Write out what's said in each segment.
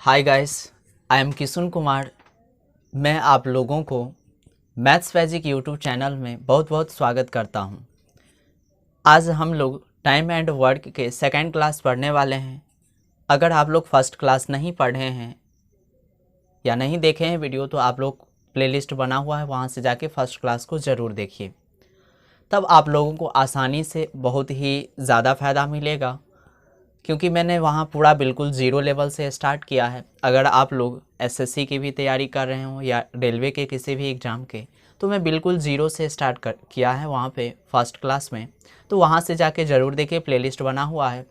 Hi guys, I am Kishun Kumar. मैं आप लोगों को मैथ्स मैजिक यूट्यूब चैनल में बहुत बहुत स्वागत करता हूं। आज हम लोग टाइम एंड वर्क के सेकंड क्लास पढ़ने वाले हैं। अगर आप लोग फर्स्ट क्लास नहीं पढ़े हैं या नहीं देखे हैं वीडियो तो आप लोग प्लेलिस्ट बना हुआ है, वहां से जाके फर्स्ट क्लास को ज़रूर देखिए। तब आप लोगों को आसानी से बहुत ही ज़्यादा फ़ायदा मिलेगा, क्योंकि मैंने वहाँ पूरा बिल्कुल ज़ीरो लेवल से स्टार्ट किया है। अगर आप लोग एसएससी की भी तैयारी कर रहे हो या रेलवे के किसी भी एग्ज़ाम के, तो मैं बिल्कुल ज़ीरो से स्टार्ट किया है वहाँ पे फर्स्ट क्लास में। तो वहाँ से जाके ज़रूर देखिए, प्लेलिस्ट बना हुआ है।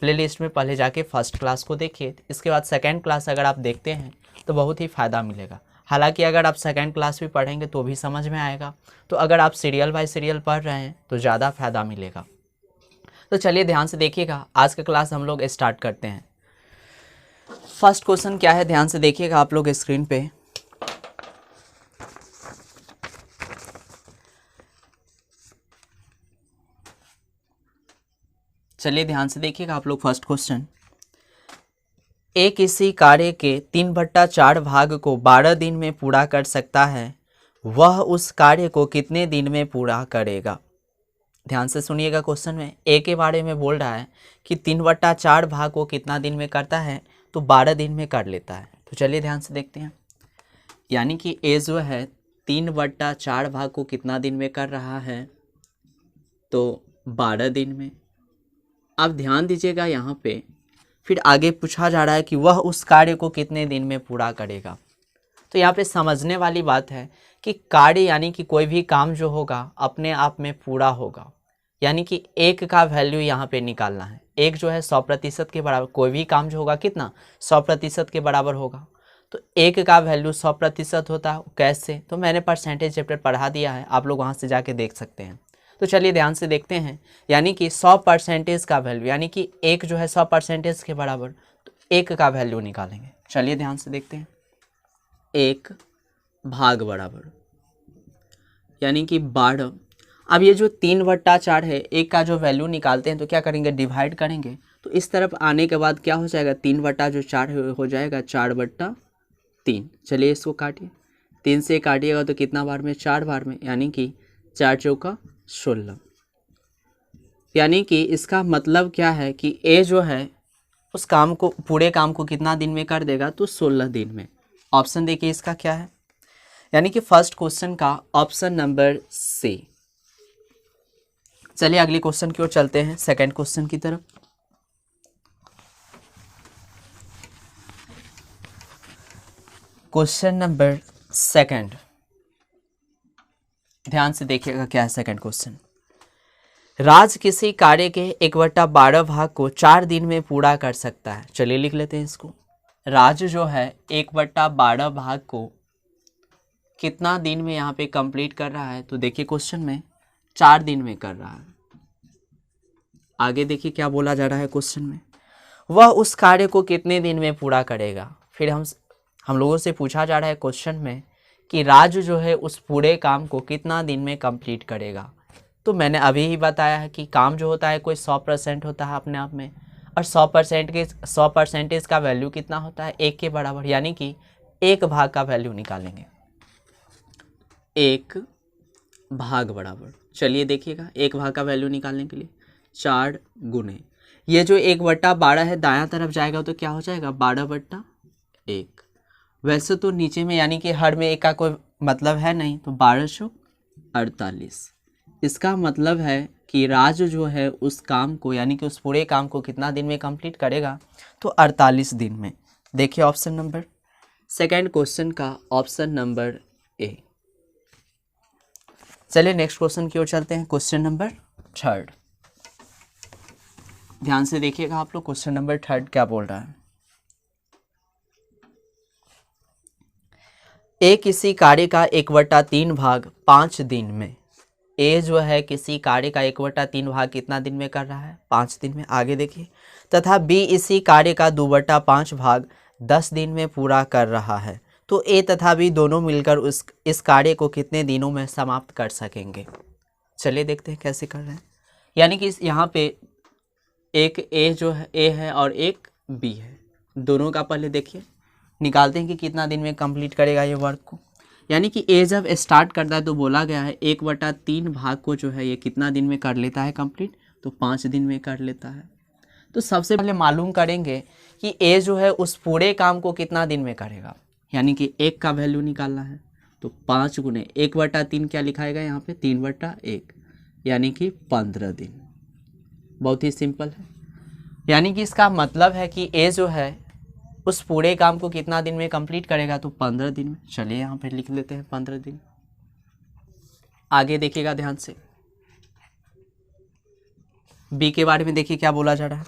प्लेलिस्ट में पहले जाके फर्स्ट क्लास को देखिए, इसके बाद सेकेंड क्लास अगर आप देखते हैं तो बहुत ही फ़ायदा मिलेगा। हालांकि अगर आप सेकेंड क्लास भी पढ़ेंगे तो भी समझ में आएगा, तो अगर आप सीरियल बाय सीरियल पढ़ रहे हैं तो ज़्यादा फ़ायदा मिलेगा। तो चलिए ध्यान से देखिएगा, आज का क्लास हम लोग स्टार्ट करते हैं। फर्स्ट क्वेश्चन क्या है, ध्यान से देखिएगा आप लोग स्क्रीन पे। चलिए ध्यान से देखिएगा आप लोग फर्स्ट क्वेश्चन। ए किसी कार्य के 3/4 भाग को 12 दिन में पूरा कर सकता है, वह उस कार्य को कितने दिन में पूरा करेगा। ध्यान से सुनिएगा, क्वेश्चन में ए के बारे में बोल रहा है कि 3/4 भाग को कितना दिन में करता है, तो 12 दिन में कर लेता है। तो चलिए ध्यान से देखते हैं, यानी कि ए जो है 3/4 भाग को कितना दिन में कर रहा है, तो 12 दिन में। अब ध्यान दीजिएगा यहाँ पे, फिर आगे पूछा जा रहा है कि वह उस कार्य को कितने दिन में पूरा करेगा। तो यहाँ पे समझने वाली बात है कि कार्य यानी कि कोई भी काम जो होगा अपने आप में पूरा होगा, यानी कि एक का वैल्यू यहाँ पे निकालना है। एक जो है 100% के बराबर, कोई भी काम जो होगा कितना 100% के बराबर होगा। तो एक का वैल्यू 100% होता है। कैसे, तो मैंने परसेंटेज चैप्टर पढ़ा दिया है, आप लोग वहाँ से जाके देख सकते हैं। तो चलिए ध्यान से देखते हैं, यानी कि 100% का वैल्यू, यानी कि एक जो है 100% के बराबर, तो एक का वैल्यू निकालेंगे। चलिए ध्यान से देखते हैं, एक भाग बराबर यानी कि 12। अब ये जो 3/4 है, एक का जो वैल्यू निकालते हैं तो क्या करेंगे, डिवाइड करेंगे। तो इस तरफ आने के बाद क्या हो जाएगा, 3/4 हो जाएगा 4/3। चलिए इसको काटिए, 3 से काटिएगा तो कितना बार में, 4 बार में, यानी कि 4 चौका 16। यानी कि इसका मतलब क्या है कि ए जो है उस काम को, पूरे काम को कितना दिन में कर देगा, तो 16 दिन में। ऑप्शन देखिए इसका क्या है, यानी कि फर्स्ट क्वेश्चन का ऑप्शन नंबर सी। चलिए अगली क्वेश्चन की ओर चलते हैं, सेकंड क्वेश्चन की तरफ। क्वेश्चन नंबर सेकंड, ध्यान से देखिएगा क्या है सेकंड क्वेश्चन। राज किसी कार्य के 1/12 भाग को 4 दिन में पूरा कर सकता है। चलिए लिख लेते हैं इसको। राज जो है 1/12 भाग को कितना दिन में यहाँ पे कंप्लीट कर रहा है, तो देखिए क्वेश्चन में 4 दिन में कर रहा है। आगे देखिए क्या बोला जा रहा है क्वेश्चन में, वह उस कार्य को कितने दिन में पूरा करेगा। फिर हम लोगों से पूछा जा रहा है क्वेश्चन में कि राज जो है उस पूरे काम को कितना दिन में कंप्लीट करेगा। तो मैंने अभी ही बताया है कि काम जो होता है कोई 100% होता है अपने आप में, और 100% का वैल्यू कितना होता है, एक के बराबर, यानी कि एक भाग का वैल्यू निकालेंगे, एक भाग बराबर। चलिए देखिएगा, एक भाग का वैल्यू निकालने के लिए 4 गुने ये जो 1/12 है, दायां तरफ जाएगा तो क्या हो जाएगा, 12/1। वैसे तो नीचे में यानी कि हर में एक का कोई मतलब है नहीं, तो 1248। इसका मतलब है कि राज जो है उस काम को, यानी कि उस पूरे काम को कितना दिन में कंप्लीट करेगा, तो 48 दिन में। देखिए ऑप्शन नंबर सेकंड क्वेश्चन का ऑप्शन नंबर ए। चलिए नेक्स्ट क्वेश्चन की ओर चलते हैं, क्वेश्चन नंबर थर्ड। ध्यान से देखिएगा आप लोग, क्वेश्चन नंबर थर्ड क्या बोल रहा है। ए किसी कार्य का 1/3 भाग 5 दिन में। ए जो है किसी कार्य का 1/3 भाग कितना दिन में कर रहा है, 5 दिन में। आगे देखिए, तथा बी इसी कार्य का 2/5 भाग 10 दिन में पूरा कर रहा है, तो ए तथा बी दोनों मिलकर इस कार्य को कितने दिनों में समाप्त कर सकेंगे। चलिए देखते हैं कैसे कर रहे हैं। यानी कि यहाँ पे एक ए जो है ए है और एक बी है, दोनों का पहले देखिए, निकालते हैं कि कितना दिन में कंप्लीट करेगा ये वर्क को। यानी कि ए जब स्टार्ट करता है तो बोला गया है 1/3 भाग को जो है ये कितना दिन में कर लेता है कंप्लीट, तो 5 दिन में कर लेता है। तो सबसे पहले मालूम करेंगे कि ए जो है उस पूरे काम को कितना दिन में करेगा, यानी कि 1 का वैल्यू निकालना है। तो 5 गुने 1/3 क्या लिखाएगा यहाँ पे, 3/1, यानी कि 15 दिन। बहुत ही सिंपल है। यानी कि इसका मतलब है कि ए जो है उस पूरे काम को कितना दिन में कंप्लीट करेगा, तो 15 दिन में। चलिए यहाँ पे लिख लेते हैं 15 दिन। आगे देखिएगा ध्यान से, बी के बारे में देखिए क्या बोला जा रहा है।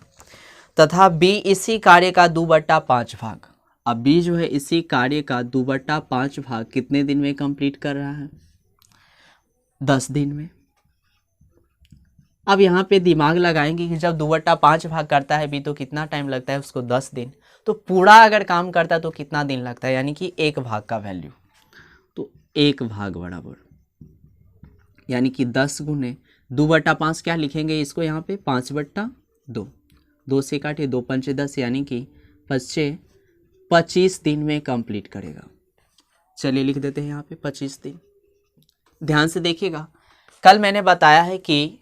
तथा बी इसी कार्य का 2/5 भाग, अब बी जो है इसी कार्य का 2/5 भाग कितने दिन में कंप्लीट कर रहा है, 10 दिन में। अब यहाँ पे दिमाग लगाएंगे कि जब 2/5 भाग करता है बी तो कितना टाइम लगता है उसको, 10 दिन। तो पूरा अगर काम करता है तो कितना दिन लगता है, यानी कि 1 भाग का वैल्यू, तो 1 भाग बराबर यानी कि 10 गुने 2/5 क्या लिखेंगे इसको यहाँ पे, 5/2, 2 से काटे 2 पंचे 10, यानी कि 25 दिन में कंप्लीट करेगा। चलिए लिख देते हैं यहाँ पे 25 दिन। ध्यान से देखिएगा, कल मैंने बताया है कि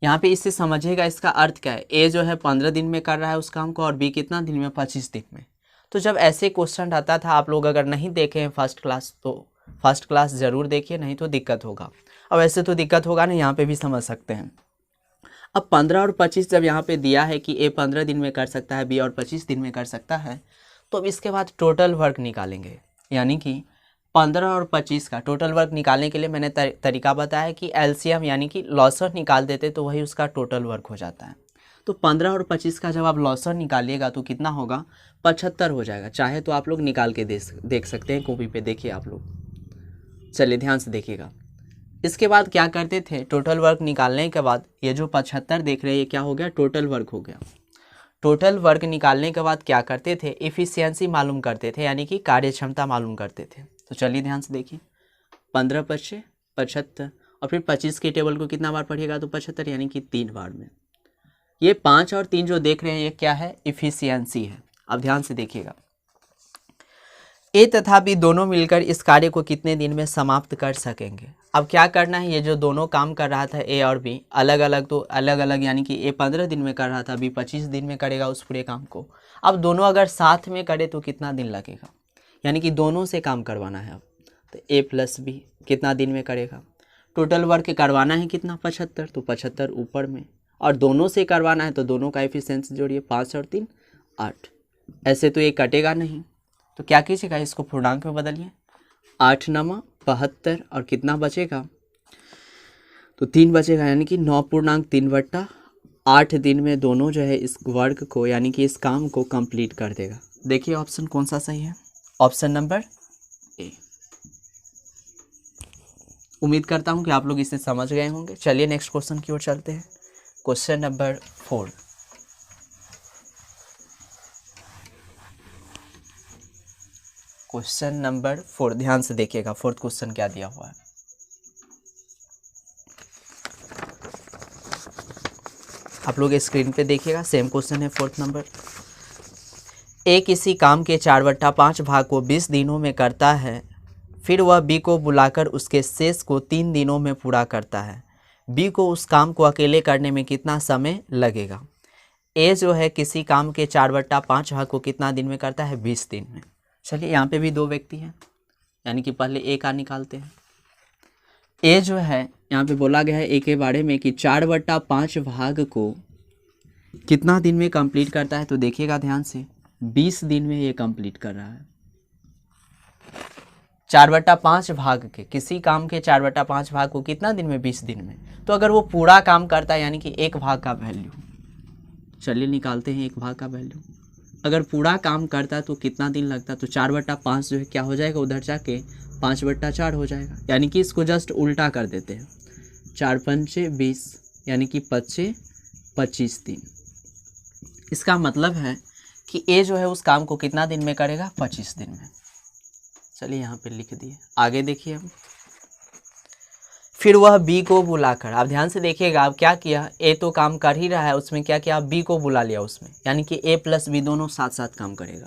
यहाँ पे इससे समझिएगा इसका अर्थ क्या है। ए जो है 15 दिन में कर रहा है उस काम को और बी कितना दिन में, 25 दिन में। तो जब ऐसे क्वेश्चन आता था, आप लोग अगर नहीं देखे हैं फर्स्ट क्लास तो फर्स्ट क्लास ज़रूर देखिए, नहीं तो दिक्कत होगा। अब ऐसे तो दिक्कत होगा ना, यहाँ पे भी समझ सकते हैं। अब 15 और 25 जब यहाँ पे दिया है कि ए 15 दिन में कर सकता है, बी और 25 दिन में कर सकता है, तो अब इसके बाद टोटल वर्क निकालेंगे। यानी कि 15 और 25 का टोटल वर्क निकालने के लिए मैंने तरीका बताया कि एलसीएम यानी कि लॉसर निकाल देते तो वही उसका टोटल वर्क हो जाता है। तो 15 और 25 का जब आप लॉसर निकालिएगा तो कितना होगा, 75 हो जाएगा। चाहे तो आप लोग निकाल के देख सकते हैं कॉपी पे, देखिए आप लोग। चलिए ध्यान से देखिएगा। इसके बाद क्या करते थे, टोटल वर्क निकालने के बाद ये जो 75 देख रहे हैं ये क्या हो गया, टोटल वर्क हो गया। टोटल वर्क निकालने के बाद क्या करते थे, एफिशिएंसी मालूम करते थे, यानी कि कार्य क्षमता मालूम करते थे। तो चलिए ध्यान से देखिए, 15 × 75 और फिर 25 के टेबल को कितना बार पढ़िएगा, तो 75, यानी कि 3 बार में। ये 5 और 3 जो देख रहे हैं ये क्या है, एफिशिएंसी है। अब ध्यान से देखिएगा, ए तथा बी दोनों मिलकर इस कार्य को कितने दिन में समाप्त कर सकेंगे। अब क्या करना है, ये जो दोनों काम कर रहा था ए और बी अलग अलग, तो अलग अलग यानी कि ए 15 दिन में कर रहा था, बी 25 दिन में करेगा उस पूरे काम को। अब दोनों अगर साथ में करे तो कितना दिन लगेगा, यानी कि दोनों से काम करवाना है। अब तो ए प्लस बी कितना दिन में करेगा, टोटल वर्क करवाना है कितना, 75, तो 75 ऊपर में, और दोनों से करवाना है तो दोनों का एफिशिएंसी जोड़िए, 5 और 3 8। ऐसे तो ये कटेगा नहीं, तो क्या कीजिएगा, इसको पूर्णांक में बदलिए, 8 9 72 और कितना बचेगा, तो 3 बचेगा, यानी कि 9.3/8 दिन में दोनों जो है इस वर्क को यानी कि इस काम को कंप्लीट कर देगा। देखिए ऑप्शन कौन सा सही है, ऑप्शन नंबर ए। उम्मीद करता हूं कि आप लोग इसे समझ गए होंगे। चलिए नेक्स्ट क्वेश्चन की ओर चलते हैं। Question number 4। क्वेश्चन नंबर 4 ध्यान से देखिएगा, फोर्थ क्वेश्चन क्या दिया हुआ है। आप लोग स्क्रीन पे देखिएगा, सेम क्वेश्चन है, फोर्थ नंबर। ए किसी काम के 4/5 भाग को 20 दिनों में करता है, फिर वह बी को बुलाकर उसके शेष को 3 दिनों में पूरा करता है। बी को उस काम को अकेले करने में कितना समय लगेगा। ए जो है किसी काम के 4/5 भाग को कितना दिन में करता है, 20 दिन में। चलिए यहाँ पे भी 2 व्यक्ति हैं, यानी कि पहले ए का निकालते हैं। ए जो है यहाँ पे बोला गया है ए के बारे में कि 4/5 भाग को कितना दिन में कंप्लीट करता है, तो देखिएगा ध्यान से, 20 दिन में ये कंप्लीट कर रहा है। 4/5 भाग के, किसी काम के 4/5 भाग को कितना दिन में, 20 दिन में। तो अगर वो पूरा काम करता है यानी कि 1 भाग का वैल्यू, चलिए निकालते हैं 1 भाग का वैल्यू। अगर पूरा काम करता तो कितना दिन लगता, तो 4/5 जो है क्या हो जाएगा, उधर जाके 5/4 हो जाएगा, यानी कि इसको जस्ट उल्टा कर देते हैं, 4 पंचे 20 यानी कि 25 दिन। इसका मतलब है कि ए जो है उस काम को कितना दिन में करेगा, 25 दिन में। चलिए यहाँ पे लिख दिए। आगे देखिए अब, फिर वह बी को बुलाकर, आप ध्यान से देखिएगा, आप क्या किया, ए तो काम कर ही रहा है, उसमें क्या किया, बी को बुला लिया उसमें, यानी कि ए प्लस बी दोनों साथ साथ काम करेगा।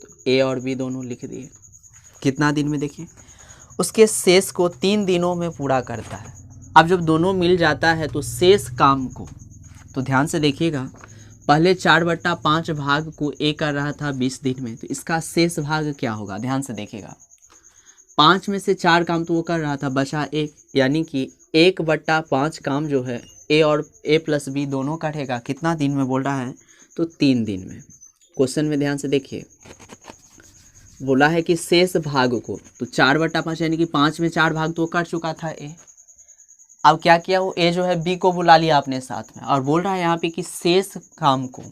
तो ए और बी दोनों लिख दिए। कितना दिन में, देखिए उसके शेष को 3 दिनों में पूरा करता है। अब जब दोनों मिल जाता है तो शेष काम को, तो ध्यान से देखिएगा, पहले 4/5 भाग को ए कर रहा था 20 दिन में, तो इसका शेष भाग क्या होगा, ध्यान से देखिएगा। 5 में से 4 काम तो वो कर रहा था, बचा 1, यानी कि 1/5 काम जो है ए और ए प्लस बी दोनों करेगा। कितना दिन में बोल रहा है, तो 3 दिन में। क्वेश्चन में ध्यान से देखिए, बोला है कि शेष भाग को, तो 4/5 यानी कि 5 में 4 भाग तो कर चुका था ए। अब क्या किया, वो ए जो है बी को बुला लिया अपने साथ में, और बोल रहा है यहाँ पे कि शेष काम को,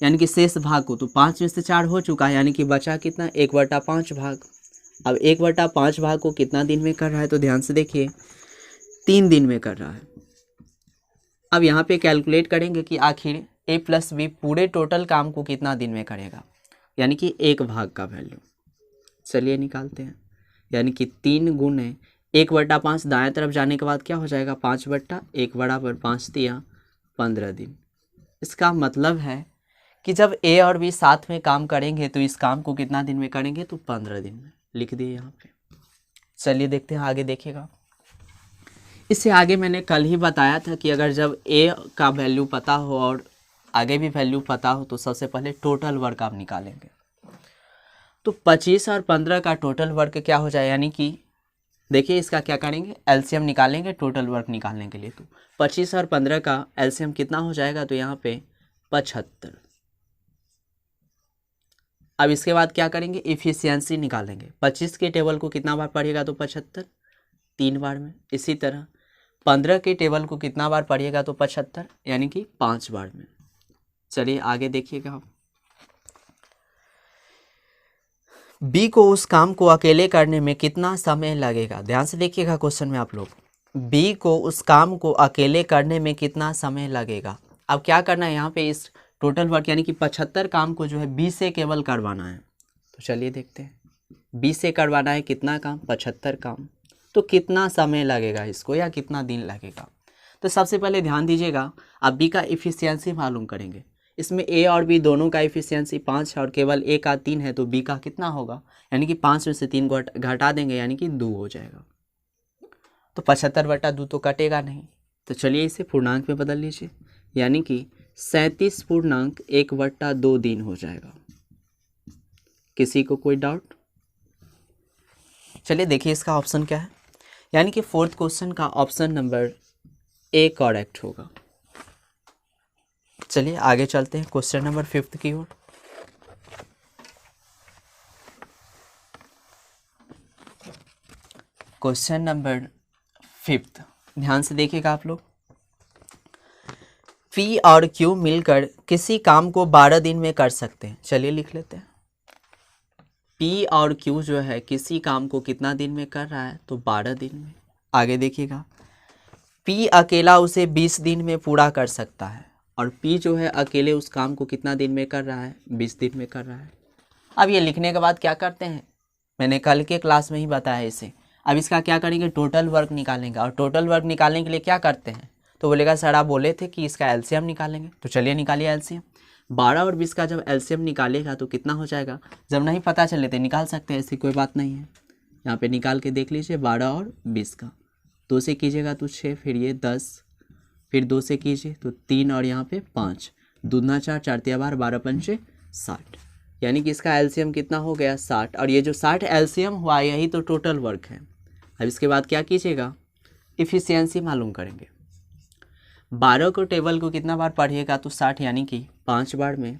यानी कि शेष भाग को, तो 5 में से 4 हो चुका है, यानी कि बचा कितना, 1/5 भाग। अब 1/5 भाग को कितना दिन में कर रहा है, तो ध्यान से देखिए 3 दिन में कर रहा है। अब यहाँ पे कैलकुलेट करेंगे कि आखिर ए प्लस बी पूरे टोटल काम को कितना दिन में करेगा, यानी कि 1 भाग का वैल्यू। चलिए निकालते हैं, यानी कि 3 गुने 1/5, दाएं तरफ जाने के बाद क्या हो जाएगा, 5/1 बराबर 5 दिया 15 दिन। इसका मतलब है कि जब ए और बी साथ में काम करेंगे तो इस काम को कितना दिन में करेंगे, तो 15 दिन में। लिख दिए यहाँ पे। चलिए देखते हैं आगे, देखिएगा। इससे आगे मैंने कल ही बताया था कि अगर जब ए का वैल्यू पता हो और आगे भी वैल्यू पता हो तो सबसे पहले टोटल वर्क आप निकालेंगे। तो 25 और 15 का टोटल वर्क क्या हो जाए, यानी कि देखिए इसका क्या करेंगे, एलसीएम निकालेंगे टोटल वर्क निकालने के लिए। तो 25 और 15 का एलसीएम कितना हो जाएगा, तो यहाँ पे 75। अब इसके बाद क्या करेंगे, इफिशियंसी निकालेंगे। 25 के टेबल को कितना बार पढ़िएगा, तो 75, 3 बार में। इसी तरह 15 के टेबल को कितना बार पढ़िएगा, तो 75, यानी कि 5 बार में। चलिए आगे देखिएगा आप। बी को उस काम को अकेले करने में कितना समय लगेगा, ध्यान से देखिएगा क्वेश्चन में आप लोग। बी को उस काम को अकेले करने में कितना समय लगेगा। अब क्या करना है यहाँ पे, इस टोटल वर्क यानी कि 75 काम को जो है बी से केवल करवाना है। तो चलिए देखते हैं, बी से करवाना है कितना काम, 75 काम। तो कितना समय लगेगा इसको, या कितना दिन लगेगा। तो सबसे पहले ध्यान दीजिएगा, अब बी का इफिशियंसी मालूम करेंगे। इसमें ए और बी दोनों का इफिशियंसी 5 है और केवल ए का 3 है, तो बी का कितना होगा, यानी कि 5 में से 3 घटा देंगे, यानी कि 2 हो जाएगा। तो 75/2 तो कटेगा नहीं, तो चलिए इसे पूर्णांक में बदल लीजिए, यानी कि 37.1/2 दिन हो जाएगा। किसी को कोई डाउट। चलिए देखिए इसका ऑप्शन क्या है, यानी कि 4th क्वेश्चन का ऑप्शन नंबर ए करेक्ट होगा। चलिए आगे चलते हैं क्वेश्चन नंबर 5th की ओर। क्वेश्चन नंबर 5th, ध्यान से देखिएगा आप लोग। पी और क्यू मिलकर किसी काम को 12 दिन में कर सकते हैं। चलिए लिख लेते हैं, पी और क्यू जो है किसी काम को कितना दिन में कर रहा है, तो 12 दिन में। आगे देखिएगा, पी अकेला उसे 20 दिन में पूरा कर सकता है, और पी जो है अकेले उस काम को कितना दिन में कर रहा है, 20 दिन में कर रहा है। अब ये लिखने के बाद क्या करते हैं, मैंने कल के क्लास में ही बताया इसे। अब इसका क्या करेंगे, टोटल वर्क निकालेंगे, और टोटल वर्क निकालने के लिए क्या करते हैं, तो बोलेगा सर आप बोले थे कि इसका एलसीएम निकालेंगे, तो चलिए निकालिए एलसीएम। 12 और 20 का जब एलसीएम निकालेगा तो कितना हो जाएगा, जब नहीं पता चले तो निकाल सकते हैं, ऐसी कोई बात नहीं है। यहाँ पे निकाल के देख लीजिए, 12 और 20 का 2 से कीजिएगा तो 6, फिर ये 10, फिर 2 से कीजिए तो 3, और यहाँ पे 5, दूना 4, 4 तिया 12, 12 पंचे 60, यानी कि इसका एलसीएम कितना हो गया, 60। और ये जो 60 एलसीएम हुआ, यही तो टोटल वर्क है। अब इसके बाद क्या कीजिएगा, इफिशियंसी मालूम करेंगे। 12 को टेबल को कितना बार पढ़िएगा, तो 60, यानी कि 5 बार में।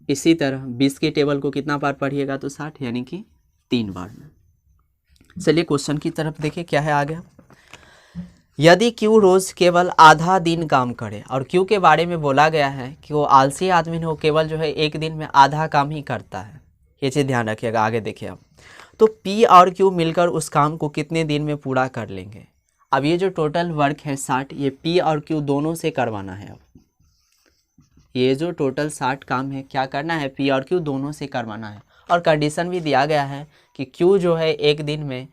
इसी तरह 20 के टेबल को कितना बार पढ़िएगा, तो 60, यानी कि 3 बार में। चलिए क्वेश्चन की तरफ देखिए क्या है आगे। यदि क्यू रोज केवल आधा दिन काम करे, और क्यू के बारे में बोला गया है कि वो आलसी आदमी है, वो केवल जो है एक दिन में आधा काम ही करता है, ये चीज़ ध्यान रखिएगा। आगे देखिए अब, तो पी और क्यू मिलकर उस काम को कितने दिन में पूरा कर लेंगे। अब ये जो टोटल वर्क है 60, ये पी और क्यू दोनों से करवाना है। अब ये जो टोटल 60 काम है, क्या करना है, पी और क्यू दोनों से करवाना है। और कंडीशन भी दिया गया है कि क्यू जो है एक दिन में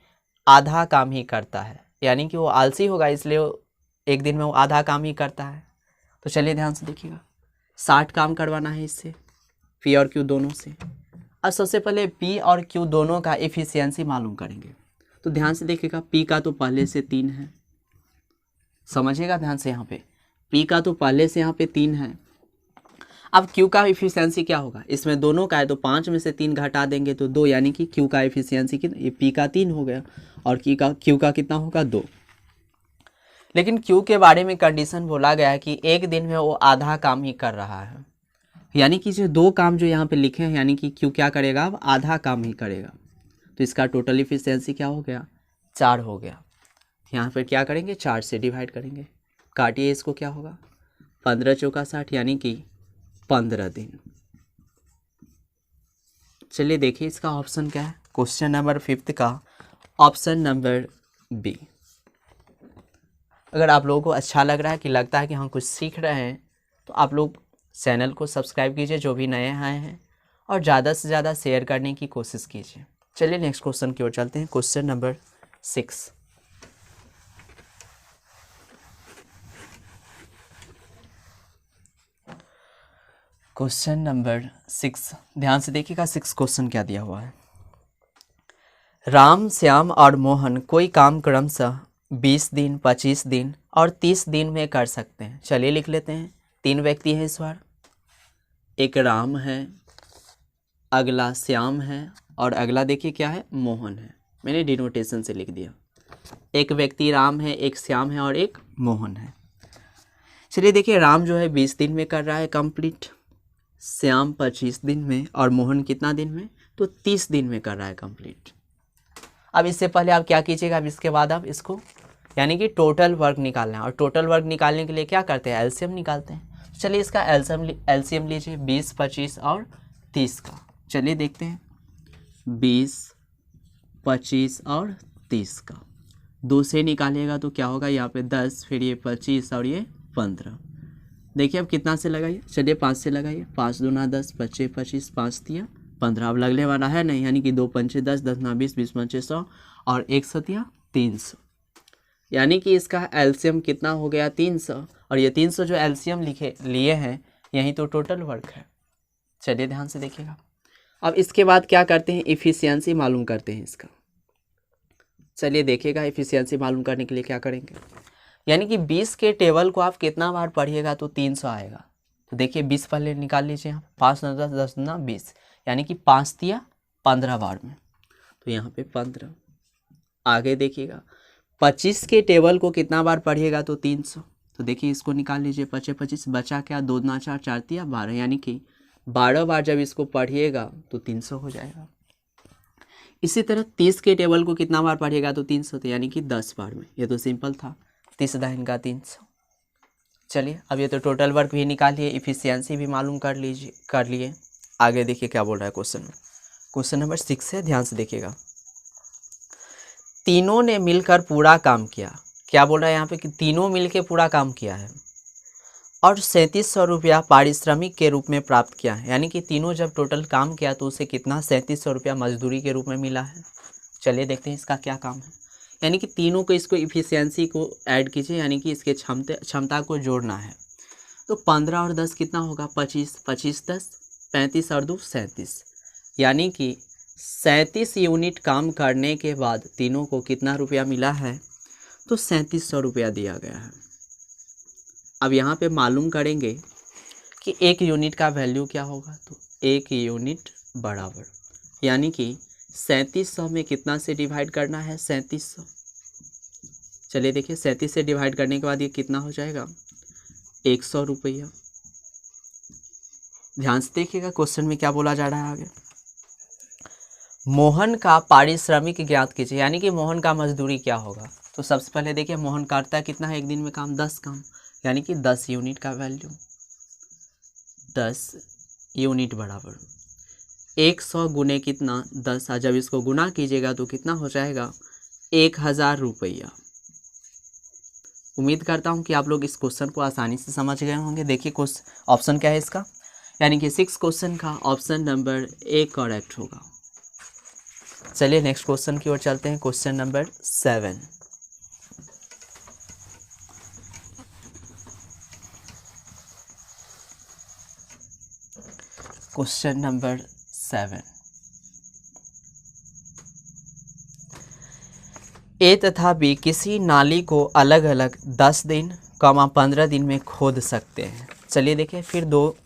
आधा काम ही करता है, यानी कि वो आलसी होगा, इसलिए एक दिन में वो आधा काम ही करता है। तो चलिए ध्यान से देखिएगा, 60 काम करवाना है इससे, पी और क्यू दोनों से। अब सबसे पहले पी और क्यू दोनों का एफिशिएंसी मालूम करेंगे। तो ध्यान से देखिएगा, पी का तो पहले से 3 है, समझिएगा ध्यान से, यहाँ पे पी का तो पहले से यहाँ पे 3 है। अब क्यू का एफिशिएंसी क्या होगा, इसमें दोनों का है तो 5 में से 3 घटा देंगे तो 2, यानी कि क्यू का एफिशिएंसी कितना, ये पी का 3 हो गया और क्यू का कितना होगा 2। लेकिन क्यू के बारे में कंडीशन बोला गया है कि एक दिन में वो आधा काम ही कर रहा है, यानी कि जो 2 काम जो यहाँ पे लिखे हैं, यानी कि क्यू क्या करेगा, अब आधा काम ही करेगा। तो इसका टोटल एफिशिएंसी क्या हो गया, 4 हो गया। यहाँ पर क्या करेंगे, 4 से डिवाइड करेंगे, काटिए इसको, क्या होगा 15 चौका 60, यानी कि 15 दिन। चलिए देखिए इसका ऑप्शन क्या है, क्वेश्चन नंबर 5 का ऑप्शन नंबर बी। अगर आप लोगों को अच्छा लग रहा है कि लगता है कि हम कुछ सीख रहे हैं, तो आप लोग चैनल को सब्सक्राइब कीजिए जो भी नए आए हैं, और ज़्यादा से ज़्यादा शेयर करने की कोशिश कीजिए। चलिए नेक्स्ट क्वेश्चन की ओर चलते हैं, क्वेश्चन नंबर 6। क्वेश्चन नंबर 6, ध्यान से देखिएगा 6 क्वेश्चन क्या दिया हुआ है। राम, श्याम और मोहन कोई काम क्रमशः 20 दिन, 25 दिन और 30 दिन में कर सकते हैं। चलिए लिख लेते हैं, 3 व्यक्ति हैं इस बार, एक राम है, अगला श्याम है और अगला देखिए क्या है, मोहन है। मैंने डिनोटेशन से लिख दिया, एक व्यक्ति राम है, एक श्याम है और एक मोहन है। चलिए देखिए, राम जो है 20 दिन में कर रहा है कंप्लीट, श्याम 25 दिन में और मोहन कितना दिन में, तो 30 दिन में कर रहा है कंप्लीट। अब इससे पहले आप क्या कीजिएगा, अब इसके बाद आप इसको यानी कि टोटल वर्क निकालना है, और टोटल वर्क निकालने के लिए क्या करते हैं, एलसीएम निकालते हैं। चलिए इसका एलसीएम लीजिए, 20, 25 और 30 का। चलिए देखते हैं, 20, 25 और 30 का 2 से निकालिएगा तो क्या होगा, यहाँ पे 10, फिर ये 25 और ये 15। देखिए अब कितना से लगाइए, चलिए 5 से लगाइए, 5 दूना 10, 25 25, 5 दिया 15। अब लगने वाला है नहीं, यानी कि 2 पंचे 10, 10 ना 20, 20 पंचे 100 और 1 सतिया 300, यानी कि इसका एलसीएम कितना हो गया 300। और ये 300 जो एलसीएम लिए हैं, यही तो टोटल वर्क है। चलिए ध्यान से देखिएगा, अब इसके बाद क्या करते हैं, एफिशिएंसी मालूम करते हैं इसका। चलिए देखिएगा, एफिशिएंसी मालूम करने के लिए क्या करेंगे, यानी कि 20 के टेबल को आप कितना बार पढ़िएगा तो 300 आएगा। तो देखिए 20 पहले निकाल लीजिए, यहाँ 5 ना 10, 10 ना 20, यानी कि 5 दिया 15 बार में, तो यहाँ पे 15। आगे देखिएगा, 25 के टेबल को कितना बार पढ़िएगा तो 300। तो देखिए इसको निकाल लीजिए, 25 25 बचा क्या, 2 दूना 4, 4 तिया 12, यानी कि 12 बार जब इसको पढ़िएगा तो 300 हो जाएगा। इसी तरह 30 के टेबल को कितना बार पढ़िएगा तो 300, तो यानी कि 10 बार में। ये तो सिंपल था, 30 दाहिन का 300। चलिए अब ये तो टोटल वर्क भी निकालिए, इफिशियंसी भी मालूम कर लिए। आगे देखिए क्या बोल रहा है क्वेश्चन में, क्वेश्चन नंबर 6 है, ध्यान से देखिएगा। तीनों ने मिलकर पूरा काम किया, क्या बोल रहा है यहाँ पे कि तीनों मिलकर पूरा काम किया है और 3700 रुपया पारिश्रमिक के रूप में प्राप्त किया है। यानी कि तीनों जब टोटल काम किया तो उसे कितना 3700 रुपया मजदूरी के रूप में मिला है। चलिए देखते हैं इसका क्या काम है, यानी कि तीनों को इसको इफिशियंसी को ऐड कीजिए, यानी कि इसके क्षमता को जोड़ना है। तो 15 और 10 कितना होगा, 25, 25 10 35 और 2 37, यानी कि 37 यूनिट काम करने के बाद तीनों को कितना रुपया मिला है, तो 3700 रुपया दिया गया है। अब यहाँ पे मालूम करेंगे कि 1 यूनिट का वैल्यू क्या होगा, तो 1 यूनिट बराबर, यानी कि 3700 में कितना से डिवाइड करना है, 3700। चलिए देखिए 37 से डिवाइड करने के बाद ये कितना हो जाएगा, 100 रुपया। ध्यान से देखिएगा क्वेश्चन में क्या बोला जा रहा है आगे। मोहन का पारिश्रमिक ज्ञात कीजिए, यानी कि मोहन का मजदूरी क्या होगा। तो सबसे पहले देखिए मोहन करता कितना है एक दिन में काम, 10 काम, यानी कि 10 यूनिट का वैल्यू, 10 यूनिट बराबर 100 गुने कितना 10, जब इसको गुना कीजिएगा तो कितना हो जाएगा, 1000 रुपया। उम्मीद करता हूँ कि आप लोग इस क्वेश्चन को आसानी से समझ गए होंगे। देखिए ऑप्शन क्या है इसका, यानी कि 6 क्वेश्चन का ऑप्शन नंबर ए करेक्ट होगा। चलिए नेक्स्ट क्वेश्चन की ओर चलते हैं, क्वेश्चन नंबर 7। क्वेश्चन नंबर 7, ए तथा बी किसी नाली को अलग अलग 10 दिन 15 दिन में खोद सकते हैं। चलिए देखिए, फिर दो,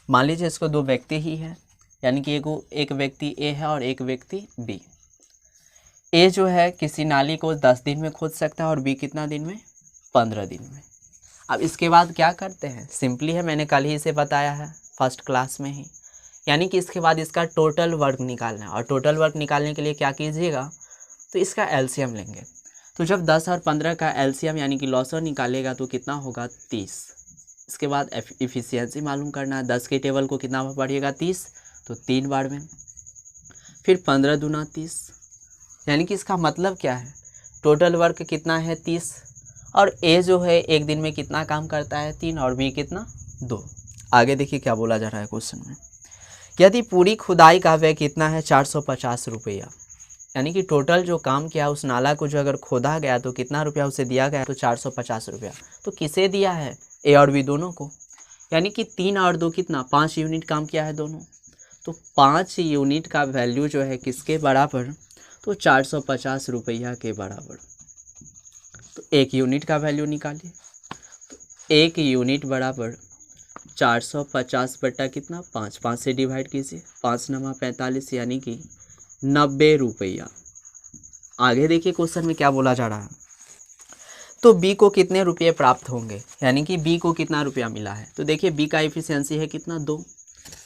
मान लीजिए इसको दो व्यक्ति ही है, यानी कि एक व्यक्ति ए है और एक व्यक्ति बी। ए जो है किसी नाली को 10 दिन में खोद सकता है और बी कितना दिन में, 15 दिन में। अब इसके बाद क्या करते हैं, सिंपली है, मैंने कल ही इसे बताया है फर्स्ट क्लास में ही, यानी कि इसके बाद इसका टोटल वर्क निकालना है। और टोटल वर्क निकालने के लिए क्या कीजिएगा, तो इसका एलसीएम लेंगे। तो जब 10 और 15 का एलसीएम यानी कि लॉसर निकालेगा तो कितना होगा, 30। इसके बाद इफिशियंसी मालूम करना है। 10 के टेबल को कितना बढ़िएगा, 30, तो 3 बार में। फिर 15 दूना 30, यानी कि इसका मतलब क्या है, टोटल वर्क कितना है, 30। और ए जो है एक दिन में कितना काम करता है, 3, और बी कितना, 2। आगे देखिए क्या बोला जा रहा है क्वेश्चन में। यदि पूरी खुदाई का व्यय कितना है, 450 रुपया, यानी कि टोटल जो काम किया उस नाला को जो अगर खोदा गया तो कितना रुपया उसे दिया गया, तो 450 रुपया। तो किसे दिया है, ए और बी दोनों को, यानी कि 3 और 2 कितना, 5 यूनिट काम किया है दोनों। तो 5 यूनिट का वैल्यू जो है किसके बराबर, तो 450 रुपया के बराबर। तो 1 यूनिट का वैल्यू निकालिए। तो 1 यूनिट बराबर 450 बटा कितना, 5, 5 से डिवाइड कीजिए, 5 नमा 45, यानी कि 90 रुपया। आगे देखिए क्वेश्चन में क्या बोला जा रहा है। तो बी को कितने रुपये प्राप्त होंगे, यानी कि बी को कितना रुपया मिला है। तो देखिए बी का एफिशिएंसी है कितना, 2,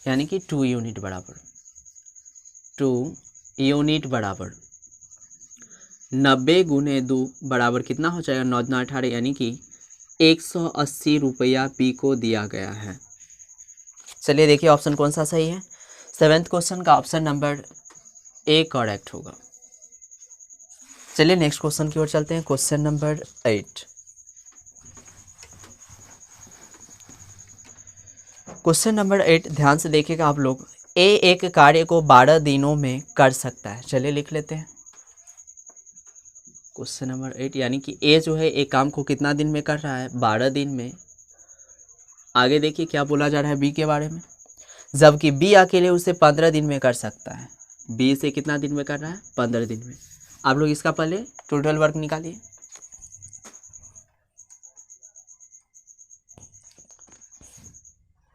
यानी कि 2 यूनिट बराबर 2 यूनिट बराबर 90 गुने 2 बराबर कितना हो जाएगा, 9 दूना 18, यानी कि 180 रुपया बी को दिया गया है। चलिए देखिए ऑप्शन कौन सा सही है। 7th क्वेश्चन का ऑप्शन नंबर ए करेक्ट होगा। चलिए नेक्स्ट क्वेश्चन की ओर चलते हैं। Question number 8। क्वेश्चन नंबर 8 ध्यान से देखिएगा आप लोग। ए एक कार्य को 12 दिनों में कर सकता है। चलिए लिख लेते हैं क्वेश्चन नंबर 8, यानी कि ए जो है एक काम को कितना दिन में कर रहा है, 12 दिन में। आगे देखिए क्या बोला जा रहा है बी के बारे में, जबकि बी अकेले उसे 15 दिन में कर सकता है। बी से कितना दिन में कर रहा है, 15 दिन में। आप लोग इसका पहले टोटल वर्क निकालिए।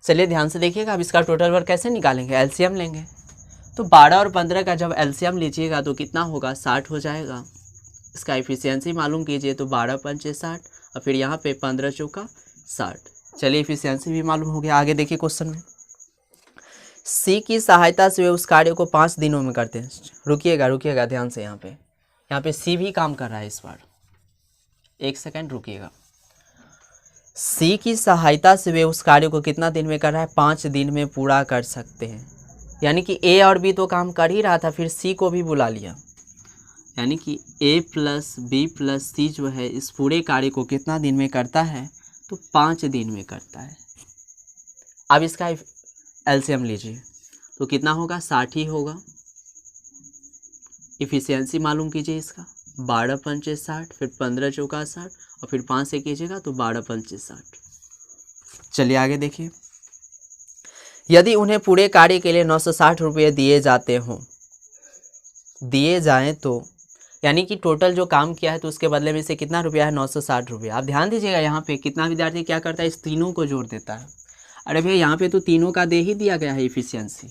चलिए ध्यान से देखिएगा, अब इसका टोटल वर्क कैसे निकालेंगे, एलसीएम लेंगे। तो 12 और 15 का जब एलसीएम लीजिएगा तो कितना होगा, 60 हो जाएगा। इसका एफिशिएंसी मालूम कीजिए, तो 12 पंचे 60 और फिर यहाँ पे 15 चौका 60। चलिए एफिशिएंसी भी मालूम हो गया। आगे देखिए क्वेश्चन में, सी की सहायता से वे उस कार्य को 5 दिनों में करते हैं। रुकिएगा ध्यान से, यहाँ पे सी भी काम कर रहा है इस बार। 1 सेकंड रुकिएगा। सी की सहायता से वे उस कार्य को कितना दिन में कर रहा है, 5 दिन में पूरा कर सकते हैं। यानी कि ए और बी तो काम कर ही रहा था, फिर सी को भी बुला लिया, यानी कि ए प्लस बी प्लस सी जो है इस पूरे कार्य को कितना दिन में करता है, तो 5 दिन में करता है। अब इसका एलसीएम लीजिए तो कितना होगा, 60 ही होगा। इफिशियंसी मालूम कीजिए इसका, 12 पंचे 60, फिर 15 चौका 60 और फिर 5 से कीजिएगा तो 12 पंचे 60। चलिए आगे देखिए, यदि उन्हें पूरे कार्य के लिए 960 रुपये दिए जाएं तो, यानी कि टोटल जो काम किया है तो उसके बदले में से कितना रुपया है, 960 रुपये। आप ध्यान दीजिएगा यहाँ पे कितना विद्यार्थी क्या करता है, इस तीनों को जोड़ देता है। अरे भैया यहाँ पे तो तीनों का दे ही दिया गया है इफिशियंसी,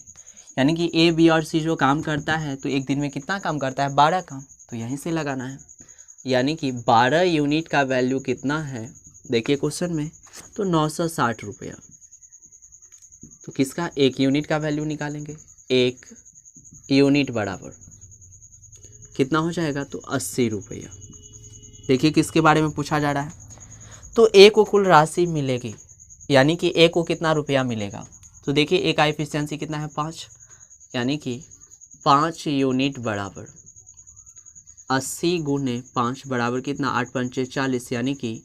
यानी कि ए बी और सी जो काम करता है तो एक दिन में कितना काम करता है, 12 काम, तो यहीं से लगाना है। यानी कि 12 यूनिट का वैल्यू कितना है, देखिए क्वेश्चन में, तो 960 रुपया। तो किसका, 1 यूनिट का वैल्यू निकालेंगे। 1 यूनिट बराबर कितना हो जाएगा, तो 80 रुपया। देखिए किसके बारे में पूछा जा रहा है, तो ए को कुल राशि मिलेगी, यानी कि ए को कितना रुपया मिलेगा। तो देखिए ए का एफिशिएंसी कितना है, 5, यानी कि 5 यूनिट बराबर 80 गुने 5 बराबर कितना, 8 पंचे 40, यानी कि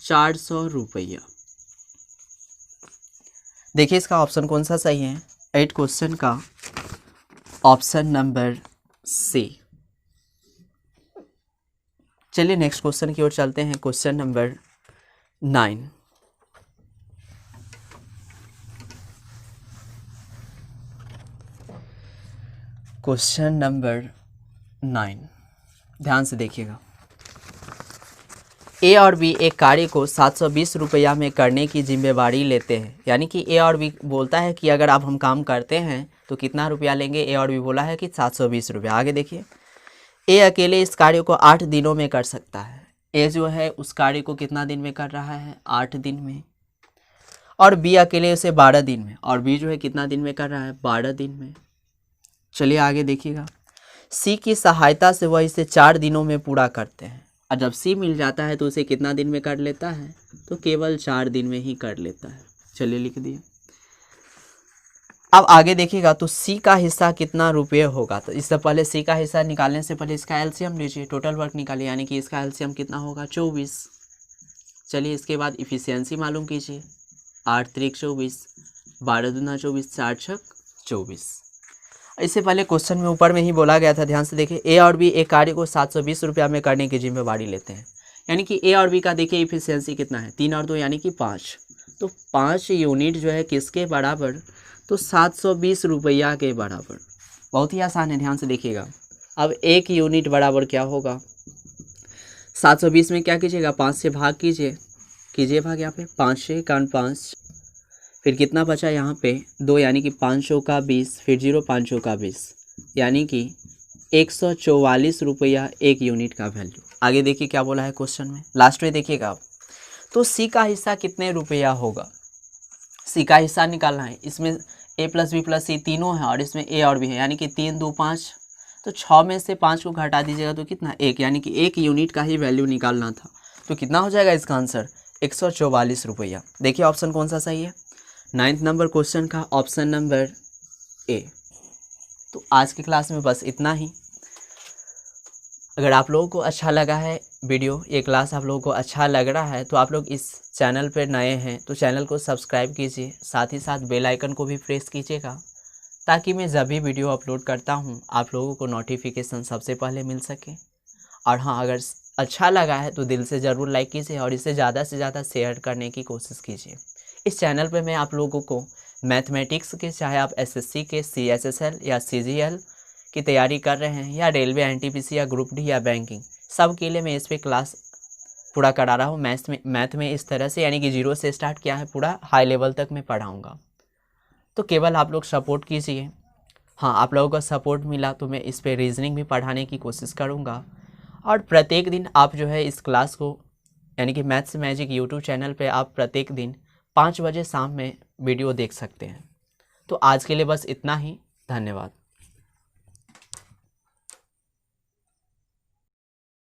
400 रुपया। देखिए इसका ऑप्शन कौन सा सही है, 8 क्वेश्चन का ऑप्शन नंबर सी। चलिए नेक्स्ट क्वेश्चन की ओर चलते हैं। Question number 9। क्वेश्चन नंबर 9, ध्यान से देखिएगा। ए और बी एक कार्य को 720 रुपया में करने की जिम्मेवारी लेते हैं। यानी कि ए और बी बोलता है कि अगर आप हम काम करते हैं तो कितना रुपया लेंगे। ए और बी बोला है कि 720 रुपया। आगे देखिए, ए अकेले इस कार्य को 8 दिनों में कर सकता है। ए जो है उस कार्य को कितना दिन में कर रहा है, 8 दिन में। और बी अकेले उसे 12 दिन में, और बी जो है कितना दिन में कर रहा है, 12 दिन में। चलिए आगे देखिएगा। सी की सहायता से वह इसे 4 दिनों में पूरा करते हैं। और जब सी मिल जाता है तो उसे कितना दिन में कर लेता है, तो केवल 4 दिन में ही कर लेता है। चलिए लिख दिए। अब आगे देखिएगा तो सी का हिस्सा कितना रुपये होगा। तो इससे पहले सी का हिस्सा निकालने से पहले इसका एलसीएम लीजिए, टोटल वर्क निकालिए। यानी कि इसका एलसीएम कितना होगा, 24। चलिए इसके बाद इफिशियंसी मालूम कीजिए। 8 त्रिक 24, 12 दूना 24, 4 छक 24। इससे पहले क्वेश्चन में ऊपर में ही बोला गया था, ध्यान से देखिए। ए और बी एक कार्य को 720 रुपया में करने की जिम्मेवारी लेते हैं। यानी कि ए और बी का देखिए इफिशियंसी कितना है, 3 और 2 यानी कि 5। तो 5 यूनिट जो है किसके बराबर, तो 720 रुपया के बराबर। बहुत ही आसान है, ध्यान से देखिएगा। अब 1 यूनिट बराबर क्या होगा, 720 में क्या कीजिएगा, 5 से भाग कीजिए भाग। यहाँ पे 5 से 5, फिर कितना बचा यहाँ पे 2, यानी कि 500 का 20, फिर 0 500 का 20, यानी कि 144 रुपया 1 यूनिट का वैल्यू। आगे देखिए क्या बोला है क्वेश्चन में, लास्ट में देखिएगा आप। तो सी का हिस्सा कितने रुपया होगा, सी का हिस्सा निकालना है। इसमें ए प्लस बी प्लस सी तीनों है और इसमें ए और बी है, यानी कि 3 2 5। तो 6 में से 5 को घटा दीजिएगा तो कितना, 1, यानी कि 1 यूनिट का ही वैल्यू निकालना था। तो कितना हो जाएगा इसका आंसर, 144 रुपया। देखिए ऑप्शन कौन सा सही है, 9th नंबर क्वेश्चन का ऑप्शन नंबर ए। तो आज की क्लास में बस इतना ही। अगर आप लोगों को अच्छा लगा है वीडियो, ये क्लास आप लोगों को अच्छा लग रहा है, तो आप लोग इस चैनल पर नए हैं तो चैनल को सब्सक्राइब कीजिए, साथ ही साथ बेल आइकन को भी प्रेस कीजिएगा, ताकि मैं जब भी वीडियो अपलोड करता हूँ आप लोगों को नोटिफिकेशन सबसे पहले मिल सके। और हाँ, अगर अच्छा लगा है तो दिल से ज़रूर लाइक कीजिए और इसे ज़्यादा से ज़्यादा शेयर करने की कोशिश कीजिए। इस चैनल पे मैं आप लोगों को मैथमेटिक्स के, चाहे आप एसएससी के CSSL या CGL की तैयारी कर रहे हैं, या रेलवे NTPC या ग्रुप डी या बैंकिंग, सब के लिए मैं इस पर क्लास पूरा करा रहा हूँ। मैथ में इस तरह से, यानी कि 0 से स्टार्ट किया है, पूरा हाई लेवल तक मैं पढ़ाऊँगा। तो केवल आप लोग सपोर्ट कीजिए। हाँ, आप लोगों का सपोर्ट मिला तो मैं इस पर रीजनिंग भी पढ़ाने की कोशिश करूँगा। और प्रत्येक दिन आप जो है इस क्लास को, यानी कि मैथ्स मैजिक यूट्यूब चैनल पे आप प्रत्येक दिन 5 बजे शाम में वीडियो देख सकते हैं। तो आज के लिए बस इतना ही, धन्यवाद।